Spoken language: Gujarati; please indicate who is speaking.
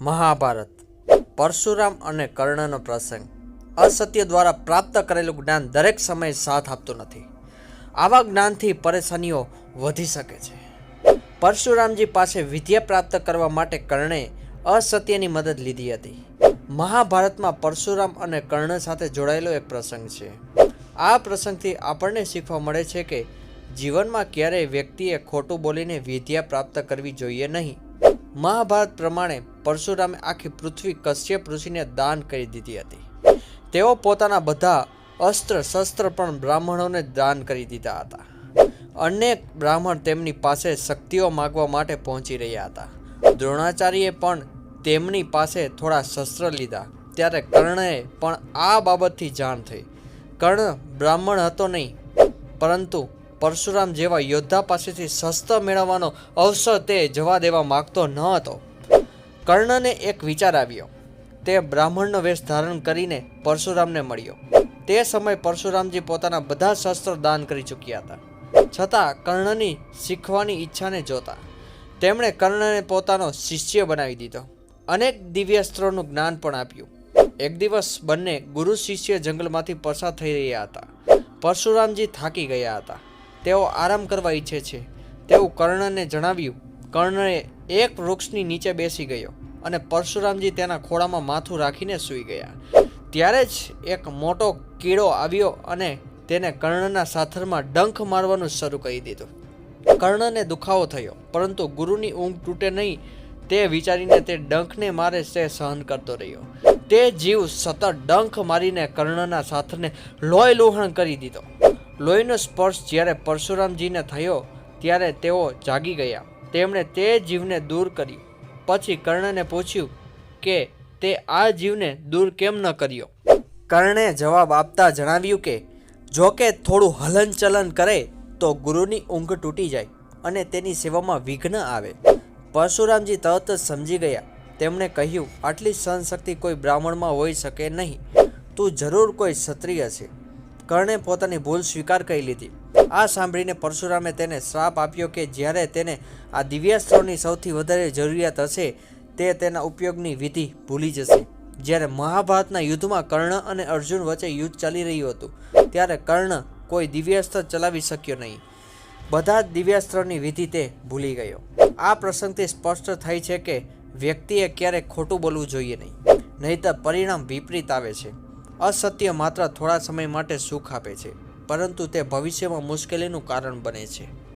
Speaker 1: મહાભારત પરશુરામ અને કર્ણનો પ્રસંગ. અસત્ય દ્વારા પ્રાપ્ત કરેલું જ્ઞાન દરેક સમયે સાથ આપતું નથી. આવા જ્ઞાનથી પરેશાનીઓ વધી શકે છે. પરશુરામજી પાસે વિદ્યા પ્રાપ્ત કરવા માટે કર્ણે અસત્યની મદદ લીધી હતી. મહાભારતમાં પરશુરામ અને કર્ણ સાથે જોડાયેલો એક પ્રસંગ છે. આ પ્રસંગથી આપણને શીખવા મળે છે કે જીવનમાં ક્યારેય વ્યક્તિએ ખોટું બોલીને વિદ્યા પ્રાપ્ત કરવી જોઈએ નહીં. મહાભારત પ્રમાણે પરશુરામે આખી પૃથ્વી કશ્યપ ઋષિને દાન કરી દીધી હતી. તેઓ પોતાના બધા અસ્ત્ર શસ્ત્ર પણ બ્રાહ્મણોને દાન કરી દીધા હતા. અનેક બ્રાહ્મણ તેમની પાસે શક્તિઓ માગવા માટે પહોંચી રહ્યા હતા. દ્રોણાચાર્યએ પણ તેમની પાસે થોડા શસ્ત્ર લીધા. ત્યારે કર્ણએ પણ આ બાબતથી જાણ થઈ. કર્ણ બ્રાહ્મણ હતો નહીં, પરંતુ પરશુરામ જેવા યોદ્ધા પાસેથી શસ્ત્ર મેળવવાનો અવસર તે જવા દેવા માગતો ન હતો. કર્ણને એક વિચાર આવ્યો. તે બ્રાહ્મણનો વેશ ધારણ કરીને પરશુરામને મળ્યો. તે સમયે પરશુરામજી પોતાના બધા શસ્ત્રો દાન કરી ચૂક્યા હતા. છતાં કર્ણની શીખવાની ઈચ્છાને જોતા તેમણે કર્ણને પોતાનો શિષ્ય બનાવી દીધો. અનેક દિવ્યાસ્ત્રોનું જ્ઞાન પણ આપ્યું. એક દિવસ બંને ગુરુ શિષ્ય જંગલમાંથી પસાર થઈ રહ્યા હતા. પરશુરામજી થાકી ગયા હતા. તેઓ આરામ કરવા ઈચ્છે છે તેવું કર્ણને જણાવ્યું. કર્ણએ એક વૃક્ષની નીચે બેસી ગયો અને પરશુરામજી તેના ખોળામાં માથું રાખીને સૂઈ ગયા. ત્યારે જ એક મોટો કીડો આવ્યો અને તેને કર્ણના સાથરમાં ડંખ મારવાનું શરૂ કરી દીધું. કર્ણને દુખાવો થયો, પરંતુ ગુરુની ઊંઘ તૂટે નહીં તે વિચારીને તે ડંખને મારે તે સહન કરતો રહ્યો. તે જીવ સતત ડંખ મારીને કર્ણના સાથને લોહી લુહાણ કરી દીધો. લોહીનો સ્પર્શ જ્યારે પરશુરામજીને થયો ત્યારે તેઓ જાગી ગયા. તેમણે તે જીવને દૂર કર્યું. પછી કર્ણને પૂછ્યું કે તે આ જીવને દૂર કેમ ન કર્યો. કર્ણે જવાબ આપતા જણાવ્યું કે જો કે થોડું હલનચલન કરે તો ગુરુની ઊંઘ તૂટી જાય અને તેની સેવામાં વિઘ્ન આવે. પરશુરામજી તરત જ સમજી ગયા. તેમણે કહ્યું, આટલી સહનશક્તિ કોઈ બ્રાહ્મણમાં હોઈ શકે નહીં. તું જરૂર કોઈ ક્ષત્રિય છે. કર્ણે પોતાની ભૂલ સ્વીકાર કરી લીધી. આ સાંભળીને પરશુરામે તેને શ્રાપ આપ્યો કે જ્યારે તેને આ દિવ્યાસ્ત્રોની સૌથી વધારે જરૂરિયાત હશે તે તેના ઉપયોગની વિધિ ભૂલી જશે. જ્યારે મહાભારતના યુદ્ધમાં કર્ણ અને અર્જુન વચ્ચે યુદ્ધ ચાલી રહ્યું હતું ત્યારે કર્ણ કોઈ દિવ્યાસ્ત્ર ચલાવી શક્યો નહીં. બધા જ દિવ્યાસ્ત્રોની વિધિ તે ભૂલી ગયો. આ પ્રસંગથી સ્પષ્ટ થાય છે કે વ્યક્તિએ ક્યારેય ખોટું બોલવું જોઈએ નહીં, નહીંતર પરિણામ વિપરીત આવે છે. અસત્ય માત્ર થોડા સમય માટે સુખ આપે છે, પરંતુ તે ભવિષ્યમાં મુશ્કેલીનું કારણ બને છે.